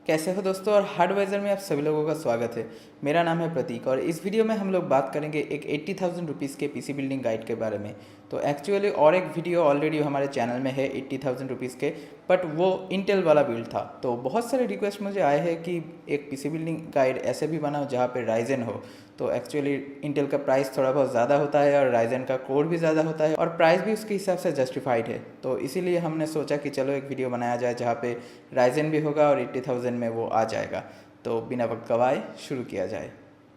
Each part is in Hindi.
कैसे हो दोस्तों, और हार्डवाइजर में आप सभी लोगों का स्वागत है। मेरा नाम है प्रतीक और इस वीडियो में हम लोग बात करेंगे एक 80,000 रुपीज़ के पीसी बिल्डिंग गाइड के बारे में। तो एक्चुअली और एक वीडियो ऑलरेडी हमारे चैनल में है 80,000 रुपीज़ के, बट वो इंटेल वाला बिल्ड था। तो बहुत सारे रिक्वेस्ट मुझे आए हैं कि एक पीसी बिल्डिंग गाइड ऐसे भी बनाओ जहाँ पे राइजन हो। तो एक्चुअली इंटेल का प्राइस थोड़ा बहुत ज़्यादा होता है और राइजन का कोर भी ज़्यादा होता है और प्राइस भी उसके हिसाब से जस्टिफाइड है। तो इसीलिए हमने सोचा कि चलो एक वीडियो बनाया जाए जहाँ पे राइजन भी होगा और 80,000 में वो आ जाएगा। तो बिना वक्त गवाए शुरू किया जाए।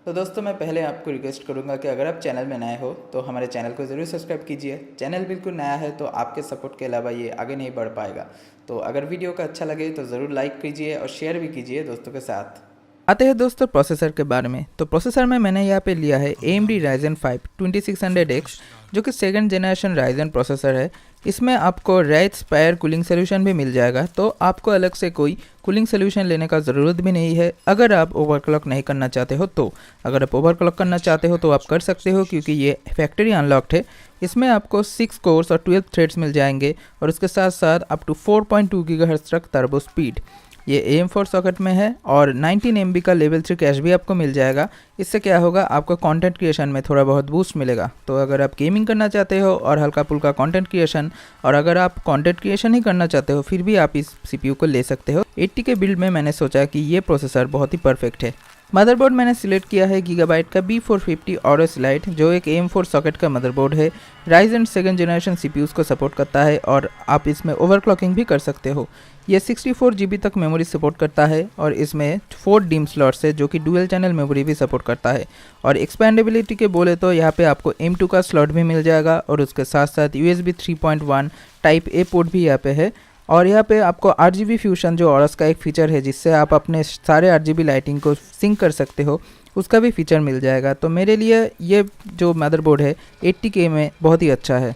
तो दोस्तों, मैं पहले आपको रिक्वेस्ट करूंगा कि अगर आप चैनल में नए हो तो हमारे चैनल को ज़रूर सब्सक्राइब कीजिए। चैनल बिल्कुल नया है तो आपके सपोर्ट के अलावा ये आगे नहीं बढ़ पाएगा। तो अगर वीडियो का अच्छा लगे तो ज़रूर लाइक कीजिए और शेयर भी कीजिए दोस्तों के साथ। आते हैं दोस्तों प्रोसेसर के बारे में। तो प्रोसेसर में मैंने यहाँ पे लिया है AMD Ryzen 5 2600X, जो कि सेकंड जनरेशन Ryzen प्रोसेसर है। इसमें आपको रैट स्पायर कूलिंग सोल्यूशन भी मिल जाएगा, तो आपको अलग से कोई कूलिंग सोल्यूशन लेने का ज़रूरत भी नहीं है अगर आप ओवरक्लॉक नहीं करना चाहते हो। तो अगर आप ओवरक्लॉक करना चाहते हो तो आप कर सकते हो, क्योंकि ये फैक्ट्री अनलॉक्ड है। इसमें आपको 6 कोर्स और 12 थ्रेड्स मिल जाएंगे और उसके साथ साथ अप टू 4.2 GHz तक टर्बो स्पीड। ये AM4 सॉकेट में है और 19 MB का लेवल 3 कैश भी आपको मिल जाएगा। इससे क्या होगा, आपको कंटेंट क्रिएशन में थोड़ा बहुत बूस्ट मिलेगा। तो अगर आप गेमिंग करना चाहते हो और हल्का फुल्का कंटेंट क्रिएशन, और अगर आप कंटेंट क्रिएशन ही करना चाहते हो फिर भी आप इस CPU को ले सकते हो। 80K बिल्ड में मैंने सोचा कि ये प्रोसेसर बहुत ही परफेक्ट है। मदरबोर्ड मैंने सिलेक्ट किया है गीगाबाइट का B450 ऑरस लाइट, जो एक AM4 सॉकेट का मदरबोर्ड है। राइजन सेकंड जनरेशन CPUs को सपोर्ट करता है और आप इसमें ओवरक्लॉकिंग भी कर सकते हो। ये 64 GB तक मेमोरी सपोर्ट करता है और इसमें 4 DIMM स्लॉट्स है, जो कि डुअल चैनल मेमोरी भी सपोर्ट करता है। और एक्सपेंडेबिलिटी के बोले तो यहाँ पे आपको M2 का स्लॉट भी मिल जाएगा और उसके साथ साथ USB 3.1 टाइप A पोर्ट भी यहाँ पे है। और यहाँ पे आपको RGB फ्यूशन, जो ऑरस का एक फीचर है जिससे आप अपने सारे RGB लाइटिंग को सिंक कर सकते हो, उसका भी फीचर मिल जाएगा। तो मेरे लिए ये जो मदरबोर्ड है 80K में बहुत ही अच्छा है।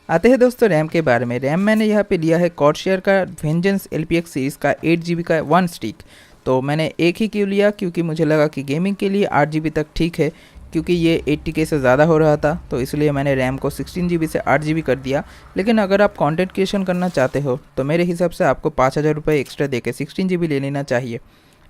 आते हैं दोस्तों रैम के बारे में। रैम मैंने यहाँ पे लिया है कॉर्सशेयर का वेंजेंस LPX सीरीज़ का 8 GB का 1 स्टिक। तो मैंने एक ही क्यों लिया, क्योंकि मुझे लगा कि गेमिंग के लिए 8 GB तक ठीक है, क्योंकि ये 80K से ज़्यादा हो रहा था। तो इसलिए मैंने रैम को 16 GB से 8 GB कर दिया। लेकिन अगर आप कंटेंट क्रिएशन करना चाहते हो तो मेरे हिसाब से आपको 5,000 रुपये एक्स्ट्रा देके 16 GB ले लेना चाहिए।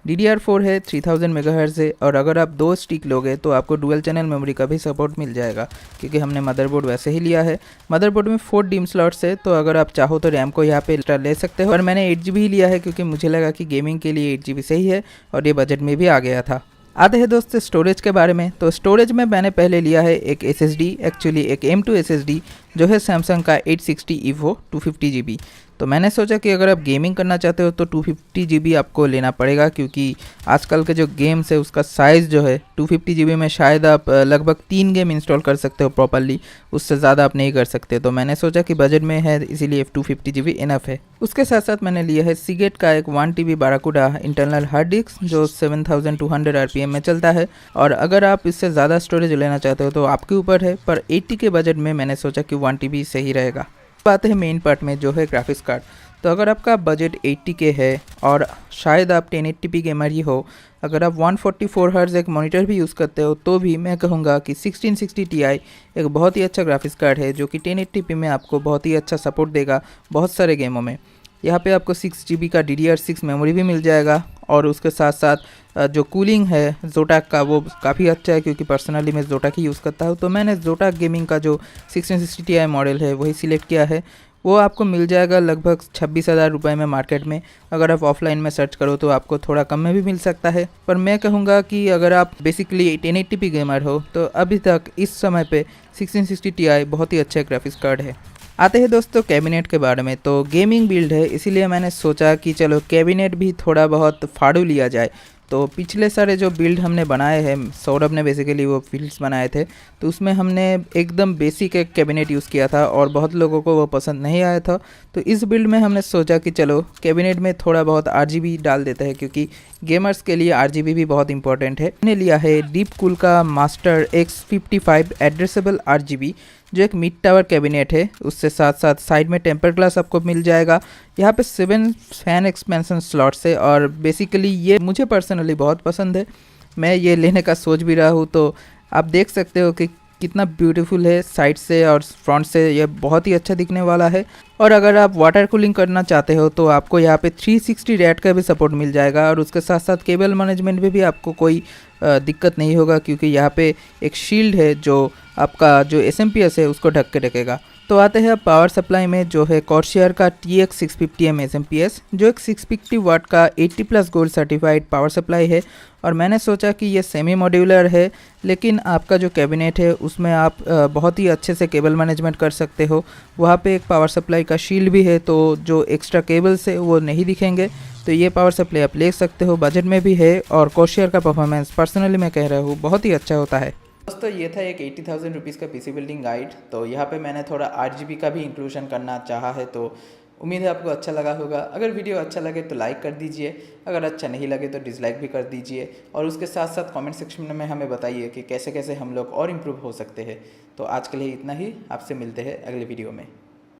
DDR4 है, 3000 MHz है, और अगर आप 2 स्टिक लोगे तो आपको डुअल चैनल मेमोरी का भी सपोर्ट मिल जाएगा, क्योंकि हमने मदरबोर्ड वैसे ही लिया है। मदरबोर्ड में 4 DIMM स्लॉट्स है, तो अगर आप चाहो तो रैम को यहाँ पे एक्स्ट्रा ले सकते हो। और मैंने 8 GB ही लिया है क्योंकि मुझे लगा कि गेमिंग के लिए 8 GB सही है और ये बजट में भी आ गया था। आते हैं दोस्तों स्टोरेज के बारे में। तो स्टोरेज में मैंने पहले लिया है एक SSD, एक्चुअली एक M2 SSD, जो है सैमसंग का 860 EVO 250 GB। तो मैंने सोचा कि अगर आप गेमिंग करना चाहते हो तो 250 GB आपको लेना पड़ेगा, क्योंकि आजकल के जो गेम्स है उसका साइज़ जो है 250 GB में शायद आप लगभग 3 गेम इंस्टॉल कर सकते हो प्रॉपरली, उससे ज़्यादा आप नहीं कर सकते। तो मैंने सोचा कि बजट में है इसीलिए 250 GB इनफ है। उसके साथ साथ मैंने लिया है सीगेट का एक 1 TB बाराकूडा इंटरनल हार्ड डिस्क, जो 7200 RPM में चलता है। और अगर आप इससे ज़्यादा स्टोरेज लेना चाहते हो तो आपके ऊपर है, पर 80K बजट में मैंने सोचा कि 1 TB सही रहेगा। आते हैं मेन पार्ट में, जो है ग्राफिक्स कार्ड। तो अगर आपका बजट 80K है और शायद आप 1080p गेमर ही हो, अगर आप 144 हर्ट्ज़ एक मॉनिटर भी यूज़ करते हो, तो भी मैं कहूँगा कि 1660 Ti एक बहुत ही अच्छा ग्राफिक्स कार्ड है, जो कि 1080p में आपको बहुत ही अच्छा सपोर्ट देगा बहुत सारे गेमों में। यहाँ पे आपको 6 GB का DDR6 मेमोरी भी मिल जाएगा और उसके साथ साथ जो कूलिंग है जोटाक का वो काफ़ी अच्छा है, क्योंकि पर्सनली मैं जोटाक ही यूज़ करता हूँ। तो मैंने जोटाक गेमिंग का जो 1660 Ti मॉडल है वही सिलेक्ट किया है। वो आपको मिल जाएगा लगभग 26,000 रुपये में मार्केट में। अगर आप ऑफलाइन में सर्च करो तो आपको थोड़ा कम में भी मिल सकता है, पर मैं कहूँगा कि अगर आप बेसिकली 1080p गेमर हो तो अभी तक इस समय पे 1660 Ti बहुत ही अच्छा ग्राफिक्स कार्ड है। आते हैं दोस्तों कैबिनेट के बारे में। तो गेमिंग बिल्ड है, इसीलिए मैंने सोचा कि चलो कैबिनेट भी थोड़ा बहुत फाड़ू लिया जाए। तो पिछले सारे जो बिल्ड हमने बनाए हैं, सौरभ ने बेसिकली वो बिल्ड्स बनाए थे, तो उसमें हमने एकदम बेसिक एक कैबिनेट यूज़ किया था और बहुत लोगों को वो पसंद नहीं आया था। तो इस बिल्ड में हमने सोचा कि चलो कैबिनेट में थोड़ा बहुत RGB डाल देते हैं, क्योंकि गेमर्स के लिए RGB भी बहुत इंपॉर्टेंट है। मैंने लिया है डीप कूल का मास्टर X55 एड्रेसेबल RGB, जो एक मिड टावर कैबिनेट है। उससे साथ साथ साइड में टेम्पर ग्लास आपको मिल जाएगा। यहाँ पे 7 फैन एक्सपेंशन स्लॉट्स है और बेसिकली ये मुझे पर्सनली बहुत पसंद है। मैं ये लेने का सोच भी रहा हूँ। तो आप देख सकते हो कि कितना ब्यूटीफुल है साइड से और फ्रंट से, ये बहुत ही अच्छा दिखने वाला है। और अगर आप वाटर कूलिंग करना चाहते हो तो आपको यहाँ पे 360 रैट का भी सपोर्ट मिल जाएगा, और उसके साथ साथ केबल मैनेजमेंट में भी आपको कोई दिक्कत नहीं होगा, क्योंकि यहाँ पे एक शील्ड है जो आपका जो एसएमपीएस है उसको ढक के रखेगा। तो आते हैं अब पावर सप्लाई में, जो है कॉर्सियर का TX 650M एसएमपीएस, जो एक 650 वाट का 80+ गोल्ड सर्टिफाइड पावर सप्लाई है। और मैंने सोचा कि ये सेमी मॉड्यूलर है, लेकिन आपका जो कैबिनेट है उसमें आप बहुत ही अच्छे से केबल मैनेजमेंट कर सकते हो। वहाँ पे एक पावर सप्लाई का शील्ड भी है, तो जो एक्स्ट्रा केबल्स है वो नहीं दिखेंगे। तो ये पावर सप्लाई आप ले सकते हो, बजट में भी है, और कॉर्सियर का परफॉर्मेंस पर्सनली मैं कह रहा हूँ बहुत ही अच्छा होता है। दोस्तों ये था एक 80,000 रुपीज़ का पीसी बिल्डिंग गाइड। तो यहाँ पे मैंने थोड़ा RGB का भी इंक्लूजन करना चाहा है, तो उम्मीद है आपको अच्छा लगा होगा। अगर वीडियो अच्छा लगे तो लाइक कर दीजिए, अगर अच्छा नहीं लगे तो डिसलाइक भी कर दीजिए, और उसके साथ साथ कमेंट सेक्शन में हमें बताइए कि कैसे कैसे हम लोग और इम्प्रूव हो सकते हैं। तो आज के लिए इतना ही, आपसे मिलते हैं अगले वीडियो में।